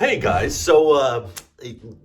Hey guys, so a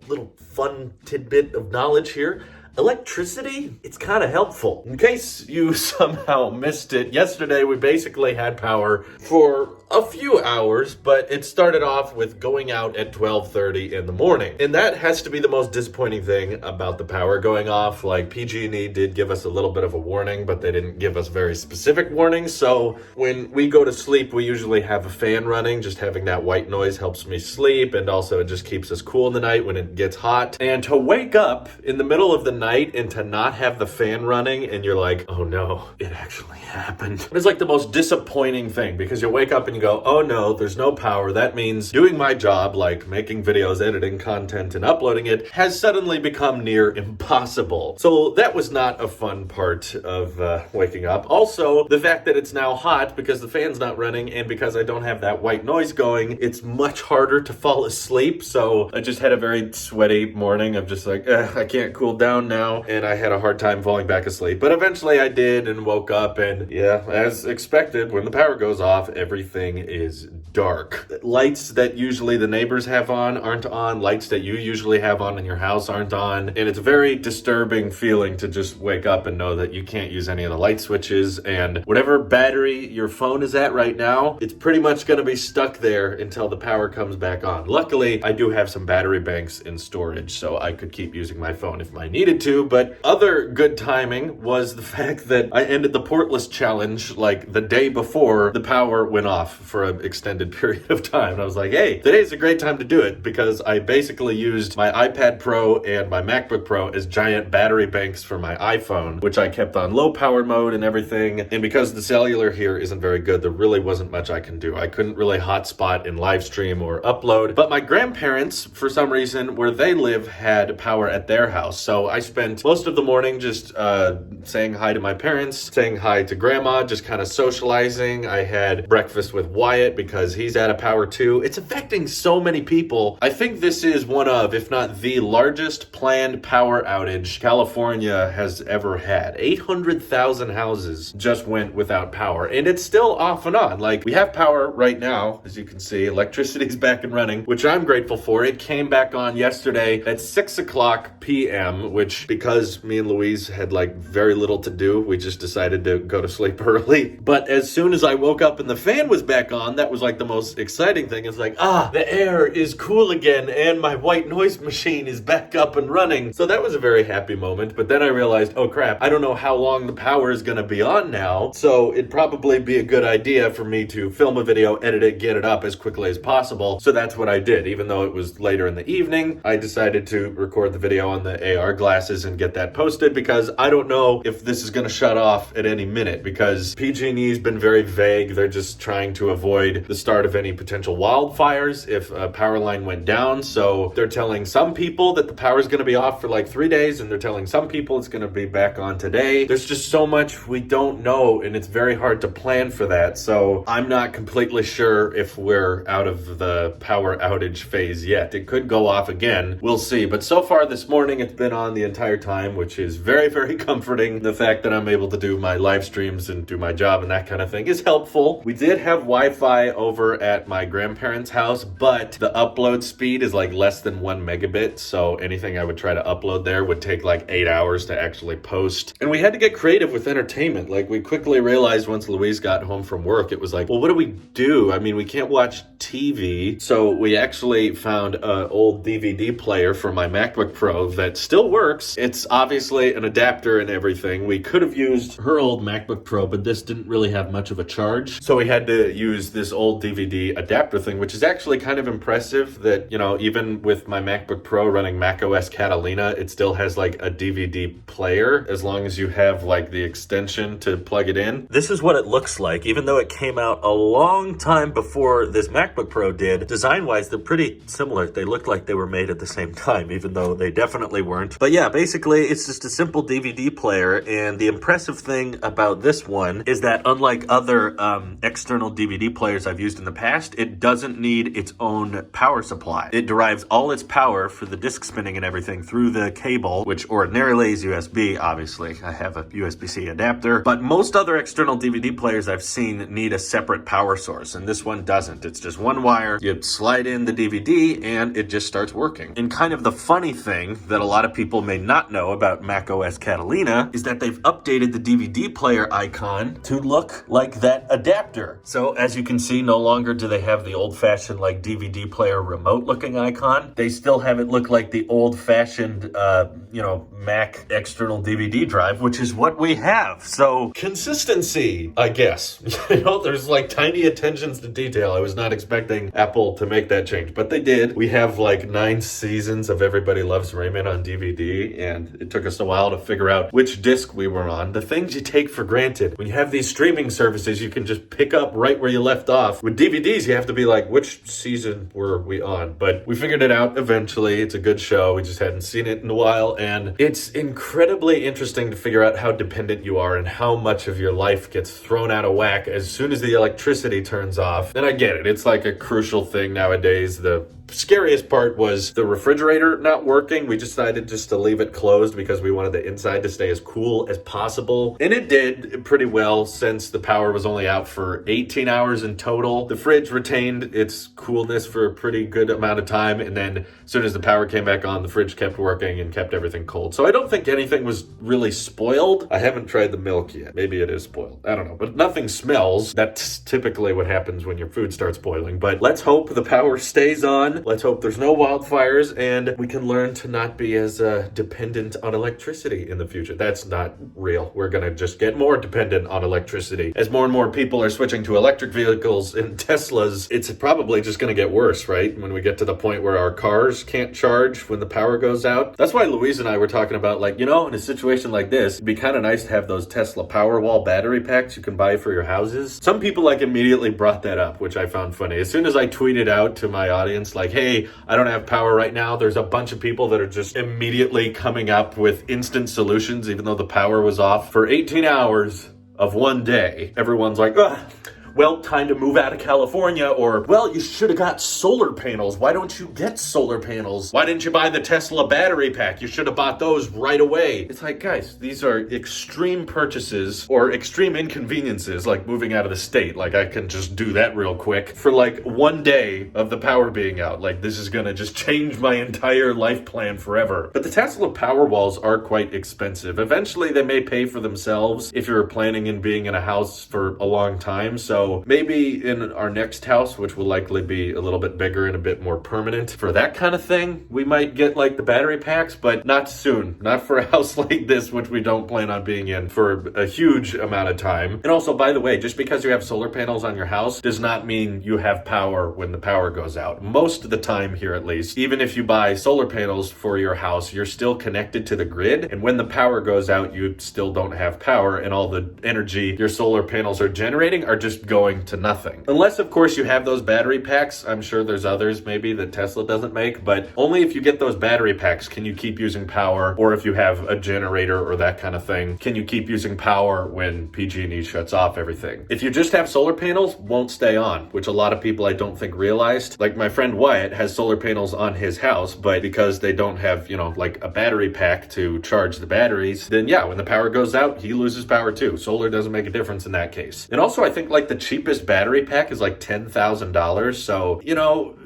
little fun tidbit of knowledge here. Electricity, it's kind of helpful. In case you somehow missed it, yesterday we basically had power for a few hours, but it started off with going out at 12:30 in the morning. And that has to be the most disappointing thing about the power going off. Like, PG&E did give us a little bit of a warning, but they didn't give us very specific warnings. So when we go to sleep, we usually have a fan running. Just having that white noise helps me sleep, and also it just keeps us cool in the night when it gets hot. And to wake up in the middle of the night and to not have the fan running, and you're like, oh no, it actually happened. It's like the most disappointing thing, because you wake up and you go, oh no, there's no power. That means doing my job, like making videos, editing content, and uploading it, has suddenly become near impossible. So that was not a fun part of waking up. Also, the fact that it's now hot because the fan's not running, and because I don't have that white noise going, it's much harder to fall asleep. So I just had a very sweaty morning of just like, I can't cool down now, and I had a hard time falling back asleep. But eventually I did and woke up, and yeah, as expected, when the power goes off, everything is dark. Lights that usually the neighbors have on aren't on. Lights that you usually have on in your house aren't on. And it's a very disturbing feeling to just wake up and know that you can't use any of the light switches. And whatever battery your phone is at right now, it's pretty much going to be stuck there until the power comes back on. Luckily, I do have some battery banks in storage, so I could keep using my phone if I needed to. But other good timing was the fact that I ended the portless challenge like the day before the power went off for an extended period of time. And I was like, hey, today's a great time to do it, because I basically used my iPad Pro and my MacBook Pro as giant battery banks for my iPhone, which I kept on low power mode and everything. And because the cellular here isn't very good, there really wasn't much I can do. I couldn't really hotspot and live stream or upload. But my grandparents, for some reason, where they live, had power at their house. So I spent most of the morning just saying hi to my parents, saying hi to grandma, just kind of socializing. I had breakfast with Wyatt because he's out of power too. It's affecting so many people. I think this is one of, if not the largest planned power outage California has ever had. 800,000 houses just went without power, and it's still off and on. Like, we have power right now, as you can see. Electricity's back and running, which I'm grateful for. It came back on yesterday at 6 o'clock p.m., which, because me and Louise had like very little to do, we just decided to go to sleep early. But as soon as I woke up and the fan was back on, that was like the most exciting thing. It's like, the air is cool again, and my white noise machine is back up and running. So that was a very happy moment. But then I realized, oh crap, I don't know how long the power is going to be on now. So it'd probably be a good idea for me to film a video, edit it, get it up as quickly as possible. So that's what I did. Even though it was later in the evening, I decided to record the video on the AR glasses and get that posted, because I don't know if this is going to shut off at any minute, because PG&E's been very vague. They're just trying to avoid the start of any potential wildfires if a power line went down. So they're telling some people that the power is going to be off for like 3 days, and they're telling some people it's going to be back on today. There's just so much we don't know, and it's very hard to plan for that. So I'm not completely sure if we're out of the power outage phase yet. It could go off again. We'll see. But so far this morning, it's been on the entire time, which is very, very comforting. The fact that I'm able to do my live streams and do my job and that kind of thing is helpful. We did have Wi-Fi over at my grandparents' house, but the upload speed is like less than 1 megabit. So anything I would try to upload there would take like 8 hours to actually post. And we had to get creative with entertainment. Like, we quickly realized once Louise got home from work, it was like, well, what do we do? I mean, we can't watch TV. So we actually found an old DVD player for my MacBook Pro that still works. It's obviously an adapter and everything. We could have used her old MacBook Pro, but this didn't really have much of a charge. So we had to use this old DVD adapter thing, which is actually kind of impressive that, you know, even with my MacBook Pro running macOS Catalina, it still has like a DVD player as long as you have like the extension to plug it in. This is what it looks like, even though it came out a long time before this MacBook Pro did. Design-wise, they're pretty similar. They look like they were made at the same time, even though they definitely weren't. But yeah, Basically, it's just a simple DVD player, and the impressive thing about this one is that unlike other external DVD players I've used in the past, it doesn't need its own power supply. It derives all its power for the disc spinning and everything through the cable, which ordinarily is USB, obviously. I have a USB-C adapter, but most other external DVD players I've seen need a separate power source, and this one doesn't. It's just one wire, you slide in the DVD, and it just starts working. And kind of the funny thing that a lot of people may not know about macOS Catalina is that they've updated the DVD player icon to look like that adapter. So as you can see, no longer do they have the old-fashioned like DVD player remote looking icon. They still have it look like the old-fashioned, Mac external DVD drive, which is what we have. So consistency, I guess. There's like tiny attentions to detail. I was not expecting Apple to make that change, but they did. We have like 9 seasons of Everybody Loves Raymond on DVD, and it took us a while to figure out which disc we were on. The things you take for granted. When you have these streaming services, you can just pick up right where you left off. With DVDs, you have to be like, which season were we on? But we figured it out eventually. It's a good show. We just hadn't seen it in a while, and it's incredibly interesting to figure out how dependent you are and how much of your life gets thrown out of whack as soon as the electricity turns off. And I get it. It's like a crucial thing nowadays. The scariest part was the refrigerator not working. We decided just to leave it closed because we wanted the inside to stay as cool as possible. And it did pretty well since the power was only out for 18 hours in total. The fridge retained its coolness for a pretty good amount of time. And then as soon as the power came back on, the fridge kept working and kept everything cold. So I don't think anything was really spoiled. I haven't tried the milk yet. Maybe it is spoiled. I don't know. But nothing smells. That's typically what happens when your food starts boiling. But let's hope the power stays on. Let's hope there's no wildfires and we can learn to not be as dependent on electricity in the future. That's not real. We're going to just get more dependent on electricity. As more and more people are switching to electric vehicles and Teslas, it's probably just going to get worse, right? When we get to the point where our cars can't charge when the power goes out. That's why Louise and I were talking about, like, in a situation like this, it'd be kind of nice to have those Tesla Powerwall battery packs you can buy for your houses. Some people immediately brought that up, which I found funny. As soon as I tweeted out to my audience, like, hey, I don't have power right now, there's a bunch of people that are just immediately coming up with instant solutions, even though the power was off for 18 hours of one day. Everyone's like, ugh. Well, time to move out of California, or, well, you should have got solar panels. Why don't you get solar panels? Why didn't you buy the Tesla battery pack? You should have bought those right away. It's like, guys, these are extreme purchases or extreme inconveniences, like moving out of the state. Like, I can just do that real quick for like one day of the power being out. Like, this is gonna just change my entire life plan forever. But the Tesla Powerwalls are quite expensive. Eventually, they may pay for themselves if you're planning on being in a house for a long time. So maybe in our next house, which will likely be a little bit bigger and a bit more permanent, for that kind of thing, we might get like the battery packs, but not soon. Not for a house like this, which we don't plan on being in for a huge amount of time. And also, by the way, just because you have solar panels on your house does not mean you have power when the power goes out. Most of the time here, at least, even if you buy solar panels for your house, you're still connected to the grid. And when the power goes out, you still don't have power, and all the energy your solar panels are generating are just going to nothing. Unless, of course, you have those battery packs. I'm sure there's others maybe that Tesla doesn't make, but only if you get those battery packs can you keep using power, or if you have a generator or that kind of thing, can you keep using power when PG&E shuts off everything. If you just have solar panels, won't stay on, which a lot of people I don't think realized. Like my friend Wyatt has solar panels on his house, but because they don't have, like a battery pack to charge the batteries, then yeah, when the power goes out, he loses power too. Solar doesn't make a difference in that case. And also, I think like the cheapest battery pack is like $10,000. So,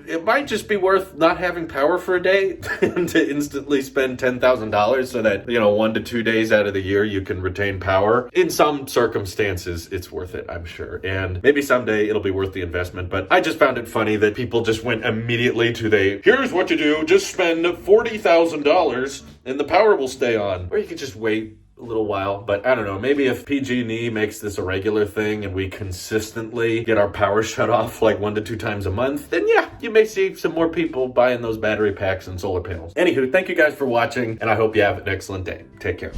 it might just be worth not having power for a day to instantly spend $10,000 so that, 1 to 2 days out of the year you can retain power. In some circumstances, it's worth it, I'm sure. And maybe someday it'll be worth the investment. But I just found it funny that people just went immediately to here's what you do, just spend $40,000 and the power will stay on. Or you could just wait a little while, but I don't know, maybe if PG&E makes this a regular thing and we consistently get our power shut off like 1 to 2 times a month, then yeah, you may see some more people buying those battery packs and solar panels. Anywho, thank you guys for watching, and I hope you have an excellent day. Take care.